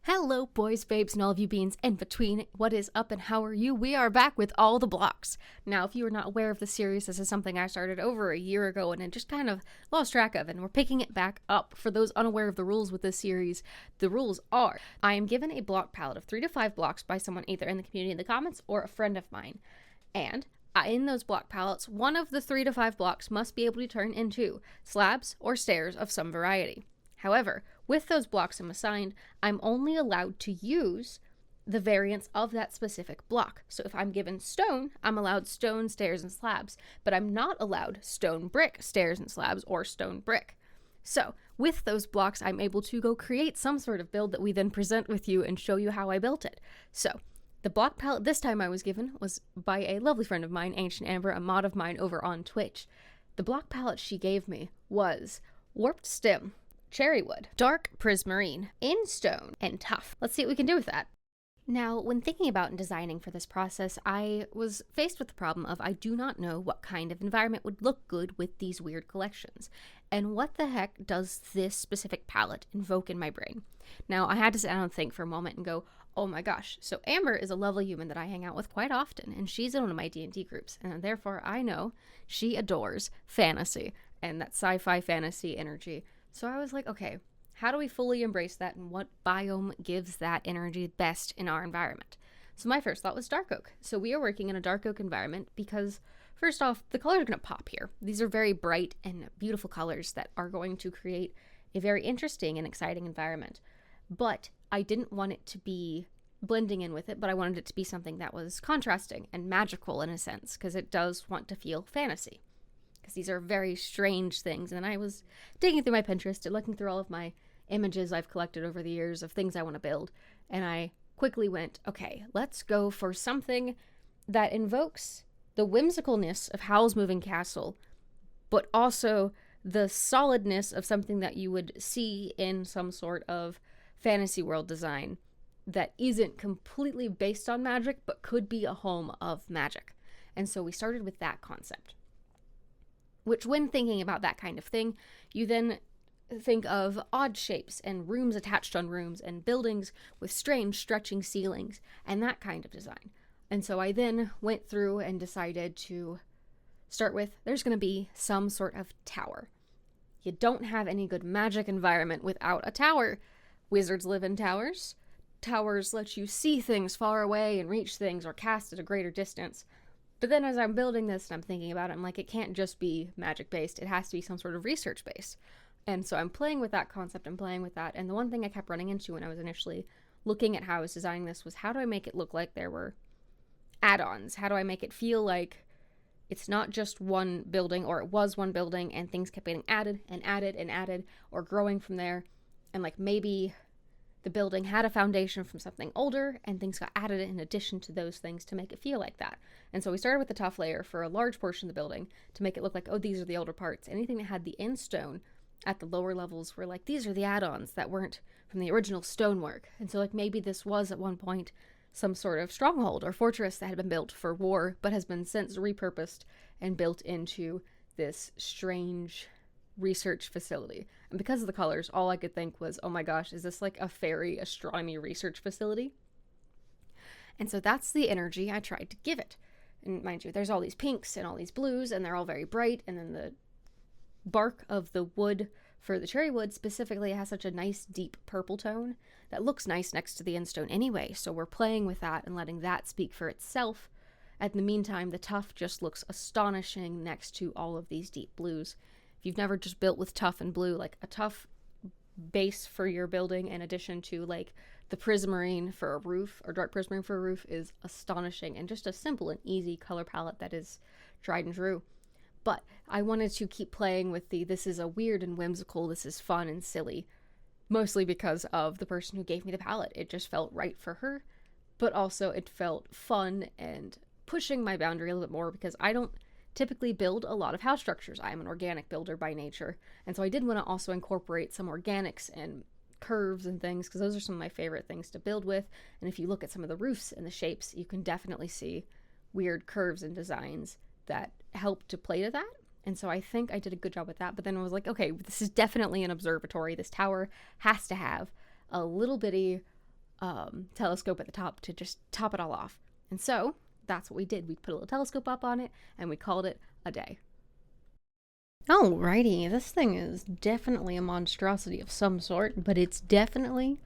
Hello, boys, babes, and all of you beings in between. What is up and how are you? We are back with all the blocks. Now, if you are not aware of the series, this is something I started over a year ago and I just kind of lost track of, and we're picking it back up. For those unaware of the rules with this series, the rules are, I am given a block palette of 3 to 5 blocks by someone either in the community in the comments or a friend of mine. And in those block palettes, one of the 3 to 5 blocks must be able to turn into slabs or stairs of some variety. However, with those blocks I'm assigned, I'm only allowed to use the variants of that specific block. So if I'm given stone, I'm allowed stone, stairs, and slabs, but I'm not allowed stone, brick, stairs, and slabs, or stone, brick. So with those blocks, I'm able to go create some sort of build that we then present with you and show you how I built it. So the block palette this time I was given was by a lovely friend of mine, Ancient Amber, a mod of mine over on Twitch. The block palette she gave me was warped stem, cherry wood, dark prismarine, in stone, and tough. Let's see what we can do with that. Now, when thinking about and designing for this process, I was faced with the problem of I do not know what kind of environment would look good with these weird collections. And what the heck does this specific palette invoke in my brain? Now, I had to sit down and think for a moment and go, oh my gosh, so Amber is a lovely human that I hang out with quite often, and she's in one of my D&D groups, and therefore I know she adores fantasy and that sci-fi fantasy energy. So I was like, okay, how do we fully embrace that, and what biome gives that energy best in our environment? So my first thought was dark oak. So we are working in a dark oak environment because, first off, the colors are going to pop here. These are very bright and beautiful colors that are going to create a very interesting and exciting environment. But I didn't want it to be blending in with it, but I wanted it to be something that was contrasting and magical in a sense, because it does want to feel fantasy. Because these are very strange things, and I was digging through my Pinterest and looking through all of my images I've collected over the years of things I want to build, and I quickly went, okay, let's go for something that invokes the whimsicalness of Howl's Moving Castle, but also the solidness of something that you would see in some sort of fantasy world design that isn't completely based on magic, but could be a home of magic. And so we started with that concept. Which, when thinking about that kind of thing, you then think of odd shapes and rooms attached on rooms and buildings with strange stretching ceilings and that kind of design. And so I then went through and decided to start with, there's going to be some sort of tower. You don't have any good magic environment without a tower. Wizards live in towers. Towers let you see things far away and reach things or cast at a greater distance. But then as I'm building this and I'm thinking about it, I'm like, it can't just be magic-based. It has to be some sort of research-based. And so I'm playing with that concept and playing with that. And the one thing I kept running into when I was initially looking at how I was designing this was, how do I make it look like there were add-ons? How do I make it feel like it's not just one building, or it was one building and things kept getting added and added and added, or growing from there. And like maybe the building had a foundation from something older and things got added in addition to those things to make it feel like that. And so we started with the tough layer for a large portion of the building to make it look like, oh, these are the older parts. Anything that had the in stone at the lower levels were like, these are the add-ons that weren't from the original stonework. And so like maybe this was at one point some sort of stronghold or fortress that had been built for war, but has been since repurposed and built into this strange research facility. And because of the colors, all I could think was, oh my gosh, is this like a fairy astronomy research facility? And so that's the energy I tried to give it. And mind you, there's all these pinks and all these blues, and they're all very bright, and then the bark of the wood for the cherry wood specifically has such a nice deep purple tone that looks nice next to the endstone anyway, so we're playing with that and letting that speak for itself. In the meantime, the tough just looks astonishing next to all of these deep blues. If you've never just built with tough and blue, like a tough base for your building in addition to like the prismarine for a roof or dark prismarine for a roof is astonishing, and just a simple and easy color palette that is tried and true. But I wanted to keep playing with this is a weird and whimsical, this is fun and silly, mostly because of the person who gave me the palette. It just felt right for her, but also it felt fun and pushing my boundary a little bit more, because I don't typically build a lot of house structures. I am an organic builder by nature, and so I did want to also incorporate some organics and curves and things, because those are some of my favorite things to build with. And if you look at some of the roofs and the shapes, you can definitely see weird curves and designs that help to play to that. And so I think I did a good job with that. But then I was like, okay, this is definitely an observatory. This tower has to have a little bitty telescope at the top to just top it all off. And so that's what we did. We put a little telescope up on it and we called it a day. Alrighty, this thing is definitely a monstrosity of some sort, but it's definitely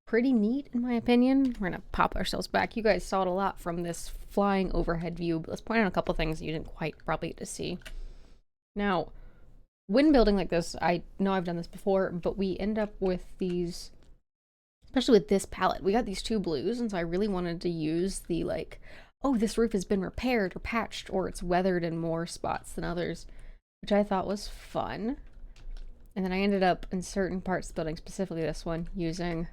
pretty neat in my opinion. We're gonna pop ourselves back. You guys saw it a lot from this flying overhead view, but let's point out a couple things you didn't quite probably get to see. Now, when building like this, I know I've done this before, but we end up with these, especially with this pallet, we got these two blues, and so I really wanted to use the like, oh, this roof has been repaired or patched, or it's weathered in more spots than others, which I thought was fun. And then I ended up in certain parts of the building, specifically this one, using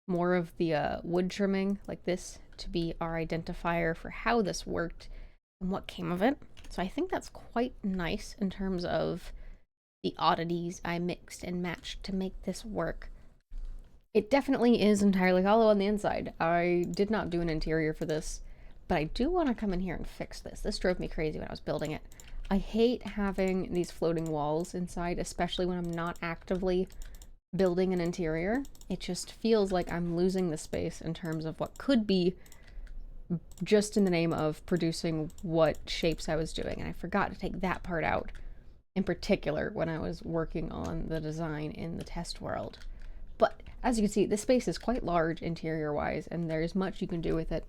more of the wood trimming like this to be our identifier for how this worked and what came of it. So I think that's quite nice in terms of the oddities I mixed and matched to make this work. It definitely is entirely hollow on the inside. I did not do an interior for this, but I do want to come in here and fix this. This drove me crazy when I was building it. I hate having these floating walls inside, especially when I'm not actively building an interior. It just feels like I'm losing the space in terms of what could be just in the name of producing what shapes I was doing. And I forgot to take that part out in particular when I was working on the design in the test world. But as you can see, this space is quite large interior wise, and there's much you can do with it.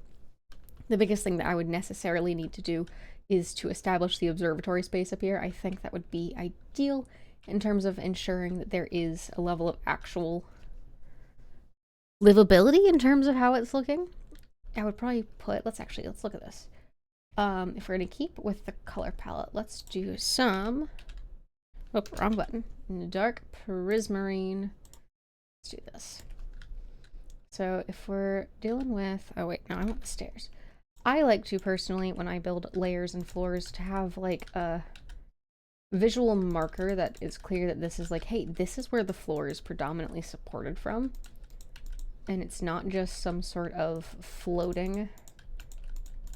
The biggest thing that I would necessarily need to do is to establish the observatory space up here. I think that would be ideal in terms of ensuring that there is a level of actual livability in terms of how it's looking. I would probably put, let's look at this. If we're gonna keep with the color palette, let's do some, oh, wrong button, dark prismarine. Let's do this. So if we're dealing with, oh wait, no, I want the stairs. I like to personally, when I build layers and floors, to have like a visual marker that is clear that this is like, hey, this is where the floor is predominantly supported from. And it's not just some sort of floating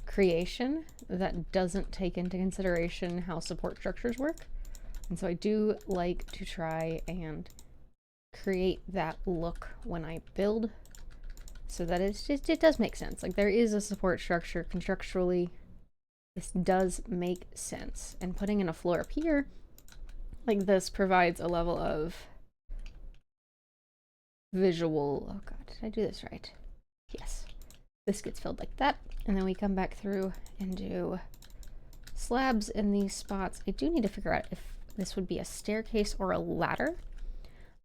creation that doesn't take into consideration how support structures work. And so I do like to try and create that look when I build, so that it does make sense. Like, there is a support structure constructually. This does make sense. And putting in a floor up here like this provides a level of visual, oh god, did I do this right? Yes. This gets filled like that, and then we come back through and do slabs in these spots. I do need to figure out if this would be a staircase or a ladder.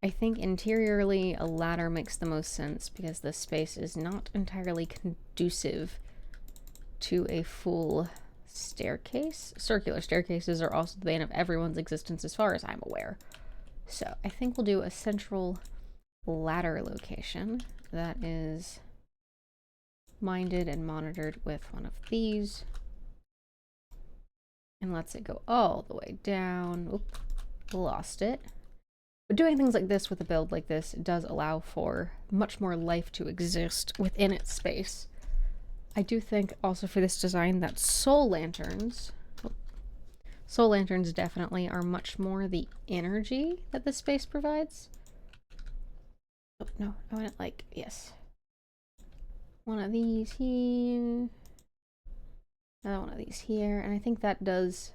I think interiorly a ladder makes the most sense because this space is not entirely conducive to a full staircase. Circular staircases are also the bane of everyone's existence as far as I'm aware. So I think we'll do a central ladder location that is minded and monitored with one of these. And lets it go all the way down. Oop, lost it. But doing things like this with a build like this does allow for much more life to exist within its space. I do think also for this design that soul lanterns definitely are much more the energy that the space provides. Oh, no, I want it like, yes. One of these here. Another one of these here. And I think that does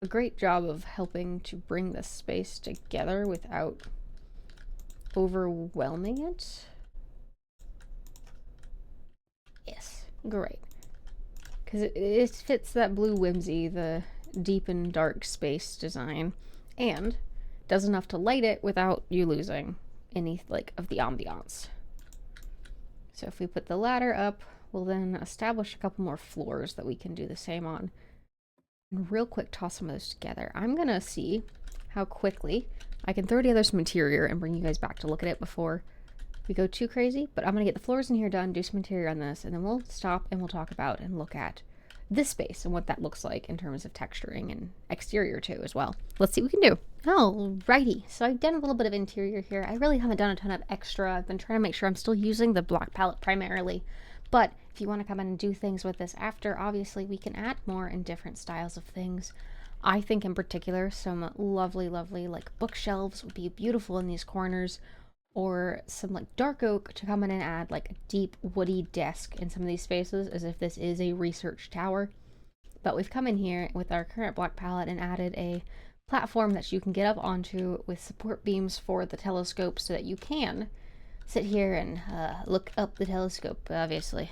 a great job of helping to bring this space together without overwhelming it. Yes, great. Because it fits that blue whimsy, the deep and dark space design, and does enough to light it without you losing any like of the ambiance. So if we put the ladder up, we'll then establish a couple more floors that we can do the same on. And real quick, toss some of those together. I'm gonna see how quickly I can throw together some interior and bring you guys back to look at it before we go too crazy. But I'm gonna get the floors in here done, do some interior on this, and then we'll stop and we'll talk about and look at this space and what that looks like in terms of texturing and exterior too as well. Let's see what we can do. Alrighty, so I've done a little bit of interior here. I really haven't done a ton of extra. I've been trying to make sure I'm still using the block palette primarily. But if you want to come in and do things with this after, obviously we can add more and different styles of things. I think in particular some lovely, lovely like bookshelves would be beautiful in these corners, or some like dark oak to come in and add like a deep woody desk in some of these spaces, as if this is a research tower. But we've come in here with our current block palette and added a platform that you can get up onto with support beams for the telescope, so that you can sit here and look up the telescope. Obviously,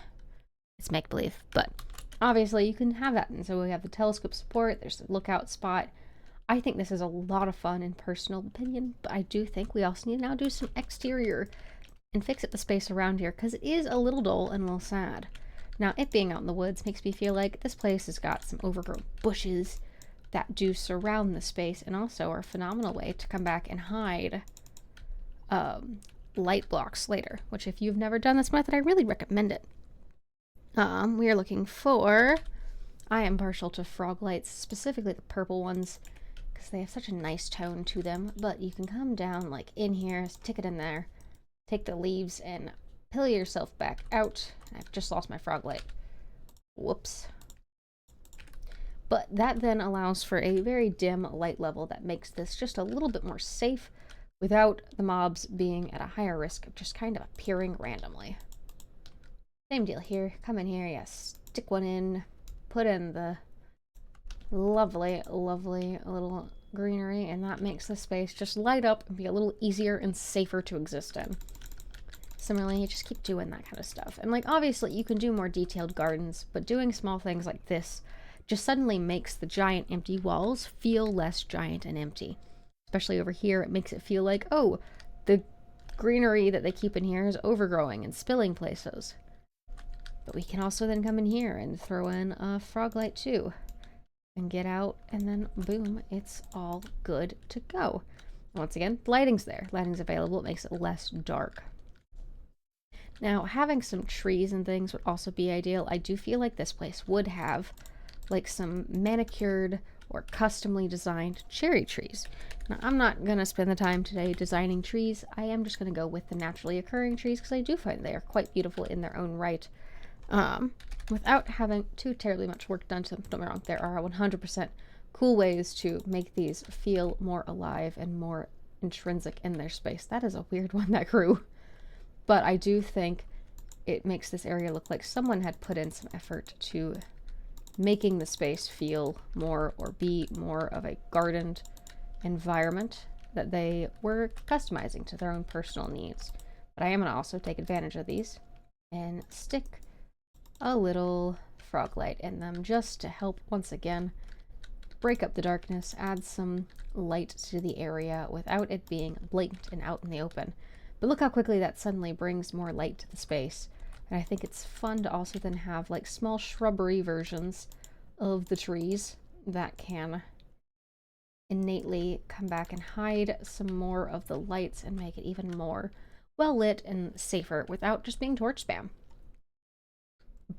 it's make-believe, but obviously you can have that. And so we have the telescope support, there's the lookout spot. I think this is a lot of fun in personal opinion, but I do think we also need to now do some exterior and fix up the space around here, because it is a little dull and a little sad. Now, it being out in the woods makes me feel like this place has got some overgrown bushes that do surround the space, and also are a phenomenal way to come back and hide light blocks later, which if you've never done this method, I really recommend it. We are looking for, I am partial to frog lights, specifically the purple ones, because they have such a nice tone to them. But you can come down like in here, stick it in there, take the leaves and peel yourself back out. I've just lost my frog light. Whoops. But that then allows for a very dim light level that makes this just a little bit more safe, without the mobs being at a higher risk of just kind of appearing randomly. Same deal here. Come in here, yes, stick one in, put in the lovely, lovely little greenery, and that makes the space just light up and be a little easier and safer to exist in. Similarly, you just keep doing that kind of stuff. And like, obviously you can do more detailed gardens, but doing small things like this just suddenly makes the giant empty walls feel less giant and empty. Especially over here, it makes it feel like, oh, the greenery that they keep in here is overgrowing and spilling places. But we can also then come in here and throw in a frog light too, and get out, and then boom, it's all good to go. Once again, lighting's there. Lighting's available. It makes it less dark. Now, having some trees and things would also be ideal. I do feel like this place would have like some manicured or customly designed cherry trees. Now, I'm not going to spend the time today designing trees. I am just going to go with the naturally occurring trees, because I do find they are quite beautiful in their own right. Without having too terribly much work done to them. Don't get me wrong, there are 100% cool ways to make these feel more alive and more intrinsic in their space. That is a weird one that grew. But I do think it makes this area look like someone had put in some effort to making the space feel more, or be more of a gardened environment that they were customizing to their own personal needs. But I am going to also take advantage of these and stick a little frog light in them, just to help once again break up the darkness, add some light to the area without it being blatant and out in the open. But look how quickly that suddenly brings more light to the space. And I think it's fun to also then have like small shrubbery versions of the trees that can innately come back and hide some more of the lights and make it even more well lit and safer without just being torch spam.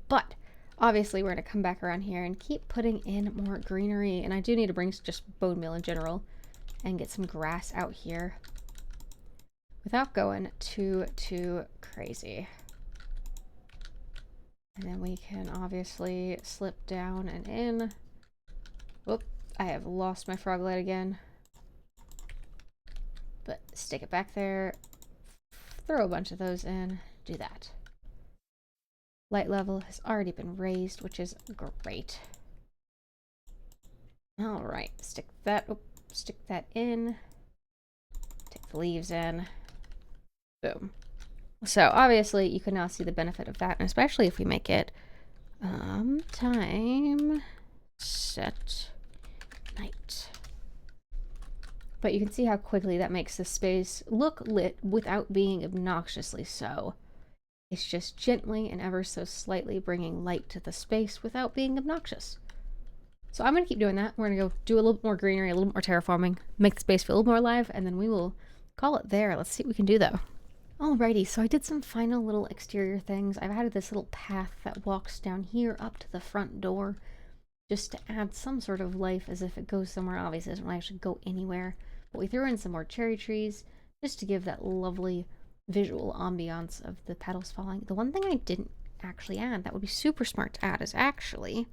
But obviously we're going to come back around here and keep putting in more greenery, and I do need to bring just bone meal in general and get some grass out here without going too crazy. And then we can obviously slip down and in. Whoop, I have lost my frog light again. But stick it back there, throw a bunch of those in, do that. Light level has already been raised, which is great. All right, stick that in. Take the leaves in. Boom. So obviously you can now see the benefit of that, and especially if we make it time set night. But you can see how quickly that makes the space look lit without being obnoxiously so. It's just gently and ever so slightly bringing light to the space without being obnoxious. So I'm going to keep doing that. We're going to go do a little bit more greenery, a little more terraforming, make the space feel a little more alive, and then we will call it there. Let's see what we can do though. Alrighty, so I did some final little exterior things. I've added this little path that walks down here up to the front door, just to add some sort of life, as if it goes somewhere. Obviously it doesn't really actually go anywhere. But we threw in some more cherry trees, just to give that lovely visual ambiance of the petals falling. The one thing I didn't actually add that would be super smart to add is actually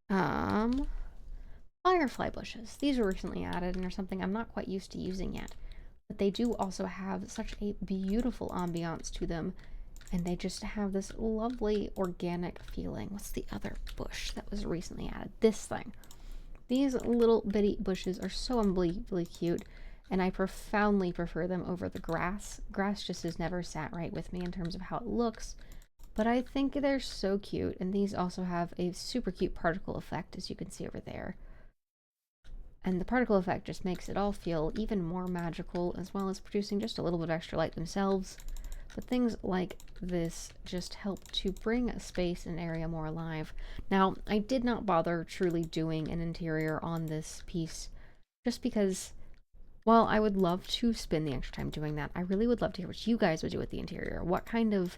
firefly bushes. These were recently added and are something I'm not quite used to using yet. but they do also have such a beautiful ambiance to them, and they just have this lovely organic feeling. What's the other bush that was recently added? This thing. These little bitty bushes are so unbelievably cute, and I profoundly prefer them over the grass. Grass just has never sat right with me in terms of how it looks, but I think they're so cute, and these also have a super cute particle effect, as you can see over there. And the particle effect just makes it all feel even more magical, as well as producing just a little bit of extra light themselves. But things like this just help to bring a space and area more alive. Now, I did not bother truly doing an interior on this piece, just because, while I would love to spend the extra time doing that, I really would love to hear what you guys would do with the interior. What kind of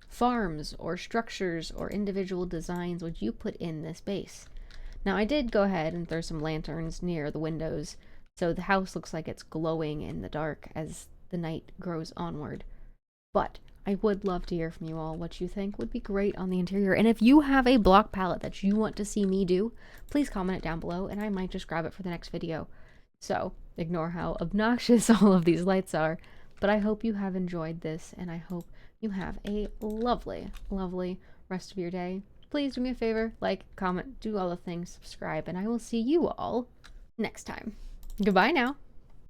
farms or structures or individual designs would you put in this base? Now, I did go ahead and throw some lanterns near the windows, so the house looks like it's glowing in the dark as the night grows onward. But I would love to hear from you all what you think would be great on the interior. And if you have a block palette that you want to see me do, please comment it down below and I might just grab it for the next video. So ignore how obnoxious all of these lights are, but I hope you have enjoyed this, and I hope you have a lovely, lovely rest of your day. Please do me a favor, like, comment, do all the things, subscribe, and I will see you all next time. Goodbye now.